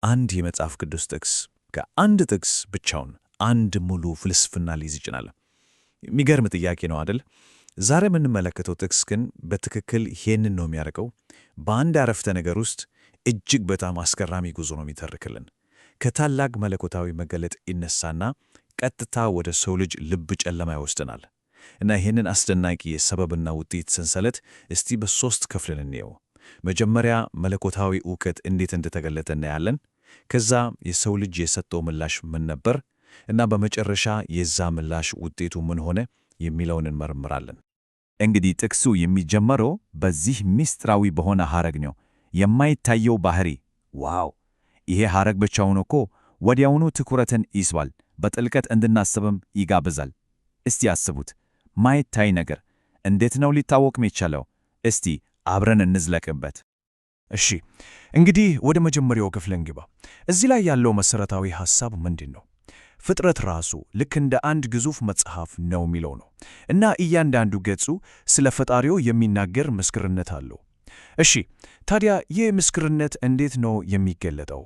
አንድ የመጽሐፍ ቅዱስ ጥቅስ ከአንድ ጥቅስ ብቻውን አንድ ሙሉ ፍልስፍና ሊይዝ ይችላል። የሚገርም ጥያቄ ነው አይደል? ዛሬ የምንመለከተው ጥቅስ ግን በትክክል ይሄንን ነው የሚያደርገው። በአንድ አረፍተ ነገር ውስጥ እጅግ በጣም አስገራሚ ጉዞ ነው የሚተርክልን። ከታላቅ መለኮታዊ መገለጥ ይነሳና ቀጥታ ወደ ሰው ልጅ ልብ ጨለማ ይወስደናል። እና ይህንን አስደናቂ የሰበብና ውጤት ሰንሰለት እስቲ በሦስት ክፍልን እንየው። መጀመሪያ መለኮታዊ ዕውቀት እንዴት እንደተገለጠ እናያለን። ከዛ የሰው ልጅ የሰጠው ምላሽ ምን ነበር፣ እና በመጨረሻ የዛ ምላሽ ውጤቱ ምን ሆነ የሚለውን እንመረምራለን። እንግዲህ ጥቅሱ የሚጀመረው በዚህ ምስጢራዊ በሆነ ሐረግ ነው። የማይታየው ባህሪ። ዋው! ይሄ ሐረግ ብቻውን እኮ ወዲያውኑ ትኩረትን ይስባል፣ በጥልቀት እንድናስብም ይጋብዛል። እስቲ አስቡት፣ ማይታይ ነገር እንዴት ነው ሊታወቅ የሚቻለው? እስቲ አብረን እንዝለቅበት። እሺ፣ እንግዲህ ወደ መጀመሪያው ክፍል እንግባ። እዚህ ላይ ያለው መሠረታዊ ሐሳብ ምንድን ነው? ፍጥረት ራሱ ልክ እንደ አንድ ግዙፍ መጽሐፍ ነው የሚለው ነው እና እያንዳንዱ ገጹ ስለ ፈጣሪው የሚናገር ምስክርነት አለው። እሺ፣ ታዲያ ይህ ምስክርነት እንዴት ነው የሚገለጠው?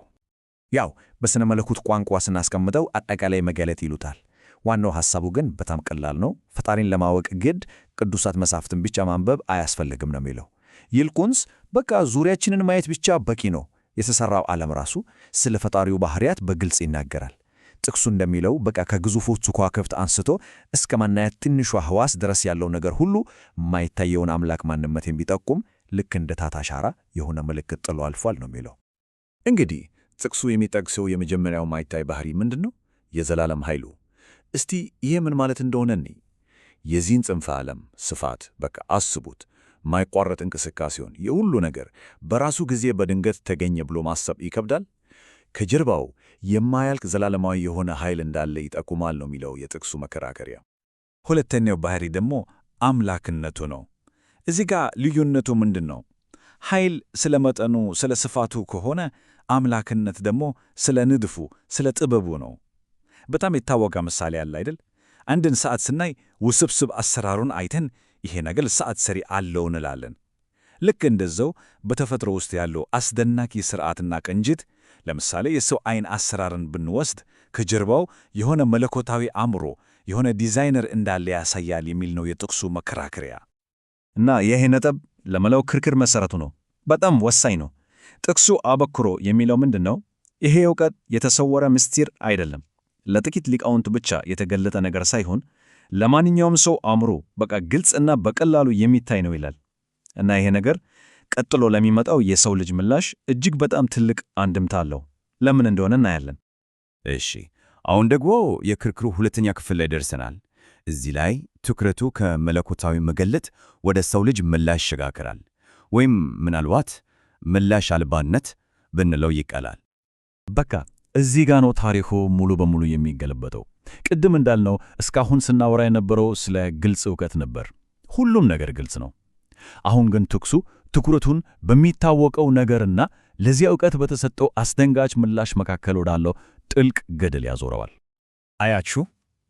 ያው በሥነ መለኮት ቋንቋ ስናስቀምጠው አጠቃላይ መገለጥ ይሉታል። ዋናው ሐሳቡ ግን በጣም ቀላል ነው። ፈጣሪን ለማወቅ ግድ ቅዱሳት መጻሕፍትን ብቻ ማንበብ አያስፈልግም ነው የሚለው። ይልቁንስ በቃ ዙሪያችንን ማየት ብቻ በቂ ነው። የተሠራው ዓለም ራሱ ስለ ፈጣሪው ባሕርያት በግልጽ ይናገራል። ጥቅሱ እንደሚለው በቃ ከግዙፎቹ ከዋክብት አንስቶ እስከ ማናየት ትንሿ ሕዋስ ድረስ ያለው ነገር ሁሉ የማይታየውን አምላክ ማንነት የሚጠቁም ልክ እንደ ጣት አሻራ የሆነ ምልክት ጥሎ አልፏል ነው የሚለው። እንግዲህ ጥቅሱ የሚጠቅሰው የመጀመሪያው ማይታይ ባህሪ ምንድን ነው? የዘላለም ኃይሉ። እስቲ ይህ ምን ማለት እንደሆነ እንይ። የዚህን ጽንፈ ዓለም ስፋት በቃ አስቡት። ማይቋረጥ እንቅስቃሴውን፣ የሁሉ ነገር በራሱ ጊዜ በድንገት ተገኘ ብሎ ማሰብ ይከብዳል። ከጀርባው የማያልቅ ዘላለማዊ የሆነ ኃይል እንዳለ ይጠቁማል ነው የሚለው የጥቅሱ መከራከሪያ። ሁለተኛው ባህሪ ደግሞ አምላክነቱ ነው። እዚህ ጋር ልዩነቱ ምንድን ነው? ኃይል ስለ መጠኑ፣ ስለ ስፋቱ ከሆነ አምላክነት ደግሞ ስለ ንድፉ፣ ስለ ጥበቡ ነው። በጣም የታወቀ ምሳሌ አለ አይደል? አንድን ሰዓት ስናይ ውስብስብ አሰራሩን አይተን ይሄ ነገር ሰዓት ሰሪ አለው እንላለን። ልክ እንደዛው በተፈጥሮ ውስጥ ያለው አስደናቂ ሥርዓትና ቅንጅት፣ ለምሳሌ የሰው ዓይን አሰራርን ብንወስድ ከጀርባው የሆነ መለኮታዊ አእምሮ፣ የሆነ ዲዛይነር እንዳለ ያሳያል የሚል ነው የጥቅሱ መከራከሪያ። እና ይሄ ነጥብ ለመላው ክርክር መሠረቱ ነው። በጣም ወሳኝ ነው። ጥቅሱ አበክሮ የሚለው ምንድን ነው? ይሄ ዕውቀት የተሰወረ ምስጢር አይደለም፣ ለጥቂት ሊቃውንት ብቻ የተገለጠ ነገር ሳይሆን ለማንኛውም ሰው አእምሮ በቃ ግልጽና በቀላሉ የሚታይ ነው ይላል። እና ይሄ ነገር ቀጥሎ ለሚመጣው የሰው ልጅ ምላሽ እጅግ በጣም ትልቅ አንድምታ አለው። ለምን እንደሆነ እናያለን። እሺ፣ አሁን ደግሞ የክርክሩ ሁለተኛ ክፍል ላይ ደርሰናል። እዚህ ላይ ትኩረቱ ከመለኮታዊ መገለጥ ወደ ሰው ልጅ ምላሽ ይሸጋገራል፣ ወይም ምናልባት ምላሽ አልባነት ብንለው ይቀላል። በቃ እዚህ ጋ ነው ታሪኩ ሙሉ በሙሉ የሚገለበጠው። ቅድም እንዳልነው እስካሁን ስናወራ የነበረው ስለ ግልጽ ዕውቀት ነበር። ሁሉም ነገር ግልጽ ነው። አሁን ግን ጥቅሱ ትኩረቱን በሚታወቀው ነገርና ለዚያ ዕውቀት በተሰጠው አስደንጋጭ ምላሽ መካከል ወዳለው ጥልቅ ገደል ያዞረዋል። አያችሁ፣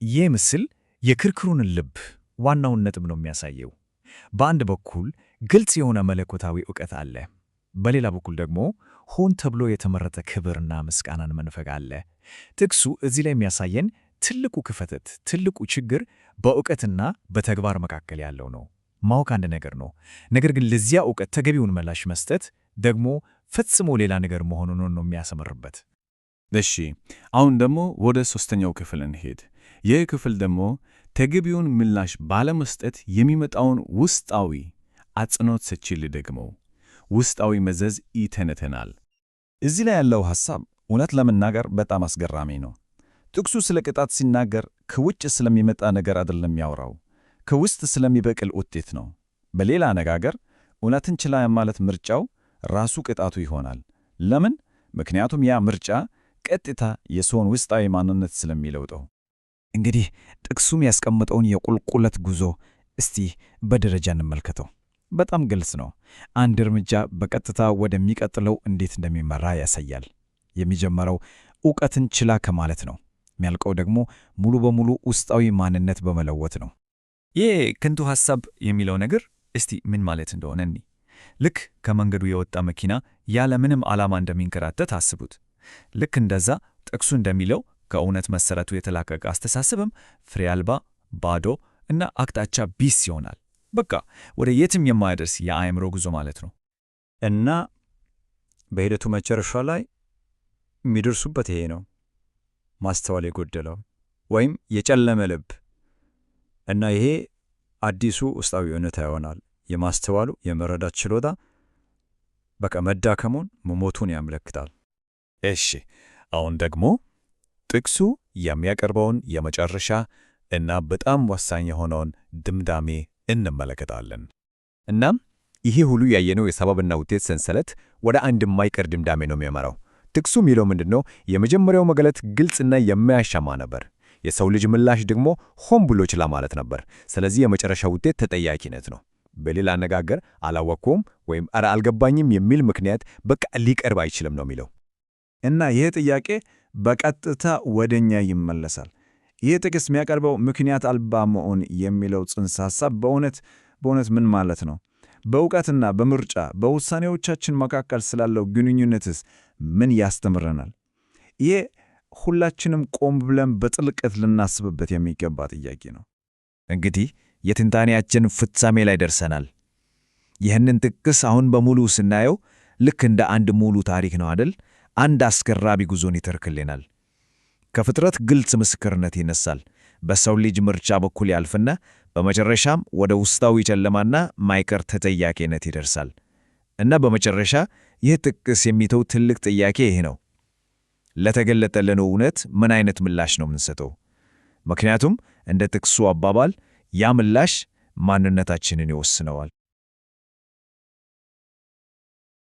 ይህ ምስል የክርክሩን ልብ፣ ዋናውን ነጥብ ነው የሚያሳየው። በአንድ በኩል ግልጽ የሆነ መለኮታዊ ዕውቀት አለ፣ በሌላ በኩል ደግሞ ሆን ተብሎ የተመረጠ ክብርና ምስጋናን መንፈግ አለ። ጥቅሱ እዚህ ላይ የሚያሳየን ትልቁ ክፍተት፣ ትልቁ ችግር በዕውቀትና በተግባር መካከል ያለው ነው። ማወቅ አንድ ነገር ነው፣ ነገር ግን ለዚያ ዕውቀት ተገቢውን ምላሽ መስጠት ደግሞ ፈጽሞ ሌላ ነገር መሆኑን ነው የሚያሰምርበት። እሺ፣ አሁን ደግሞ ወደ ሦስተኛው ክፍል እንሄድ። ይህ ክፍል ደግሞ ተገቢውን ምላሽ ባለመስጠት የሚመጣውን ውስጣዊ አጽንዖት ሰጪ ደግሞ ውስጣዊ መዘዝ ይተነተናል። እዚህ ላይ ያለው ሐሳብ እውነት ለመናገር በጣም አስገራሚ ነው። ጥቅሱ ስለ ቅጣት ሲናገር ከውጭ ስለሚመጣ ነገር አይደለም ያወራው፣ ከውስጥ ስለሚበቅል ውጤት ነው። በሌላ አነጋገር እውነትን ችላ ማለት ምርጫው ራሱ ቅጣቱ ይሆናል። ለምን? ምክንያቱም ያ ምርጫ ቀጥታ የሰውን ውስጣዊ ማንነት ስለሚለውጠው። እንግዲህ ጥቅሱም ያስቀመጠውን የቁልቁለት ጉዞ እስቲ በደረጃ እንመልከተው። በጣም ግልጽ ነው። አንድ እርምጃ በቀጥታ ወደሚቀጥለው እንዴት እንደሚመራ ያሳያል። የሚጀመረው ዕውቀትን ችላ ከማለት ነው። የሚያልቀው ደግሞ ሙሉ በሙሉ ውስጣዊ ማንነት በመለወጥ ነው። ይህ ከንቱ ሐሳብ የሚለው ነገር እስቲ ምን ማለት እንደሆነ ልክ ከመንገዱ የወጣ መኪና ያለ ምንም ዓላማ እንደሚንከራተት አስቡት። ልክ እንደዛ ጥቅሱ እንደሚለው ከእውነት መሰረቱ የተላቀቀ አስተሳሰብም ፍሬ አልባ፣ ባዶ እና አቅጣጫ ቢስ ይሆናል። በቃ ወደ የትም የማያደርስ የአእምሮ ጉዞ ማለት ነው። እና በሂደቱ መጨረሻ ላይ የሚደርሱበት ይሄ ነው፣ ማስተዋል የጎደለው ወይም የጨለመ ልብ። እና ይሄ አዲሱ ውስጣዊ እውነታ ይሆናል። የማስተዋሉ የመረዳት ችሎታ በቃ መዳከሙን መሞቱን ያመለክታል። እሺ፣ አሁን ደግሞ ጥቅሱ የሚያቀርበውን የመጨረሻ እና በጣም ወሳኝ የሆነውን ድምዳሜ እንመለከታለን። እናም ይሄ ሁሉ ያየነው የሰበብና ውጤት ሰንሰለት ወደ አንድ የማይቀር ድምዳሜ ነው የሚያመራው። ጥቅሱ የሚለው ምንድነው? የመጀመሪያው መገለጥ ግልጽና የማያሻማ ነበር። የሰው ልጅ ምላሽ ደግሞ ሆን ብሎ ችላ ማለት ነበር። ስለዚህ የመጨረሻ ውጤት ተጠያቂነት ነው። በሌላ አነጋገር አላወቅኩም ወይም ኧረ አልገባኝም የሚል ምክንያት በቃ ሊቀርብ አይችልም ነው የሚለው። እና ይህ ጥያቄ በቀጥታ ወደኛ ይመለሳል። ይህ ጥቅስ የሚያቀርበው ምክንያት አልባ መሆን የሚለው ጽንሰ ሐሳብ በእውነት ምን ማለት ነው? በእውቀትና በምርጫ በውሳኔዎቻችን መካከል ስላለው ግንኙነትስ ምን ያስተምረናል? ይህ ሁላችንም ቆም ብለን በጥልቀት ልናስብበት የሚገባ ጥያቄ ነው። እንግዲህ የትንታኔያችን ፍጻሜ ላይ ደርሰናል። ይህንን ጥቅስ አሁን በሙሉ ስናየው ልክ እንደ አንድ ሙሉ ታሪክ ነው አይደል? አንድ አስገራሚ ጉዞን ይተርክልናል። ከፍጥረት ግልጽ ምስክርነት ይነሳል። በሰው ልጅ ምርጫ በኩል ያልፍና በመጨረሻም ወደ ውስጣዊ ጨለማና ማይቀር ተጠያቂነት ይደርሳል። እና በመጨረሻ ይህ ጥቅስ የሚተው ትልቅ ጥያቄ ይህ ነው። ለተገለጠልን እውነት ምን አይነት ምላሽ ነው የምንሰጠው? ምክንያቱም እንደ ጥቅሱ አባባል ያ ምላሽ ማንነታችንን ይወስነዋል።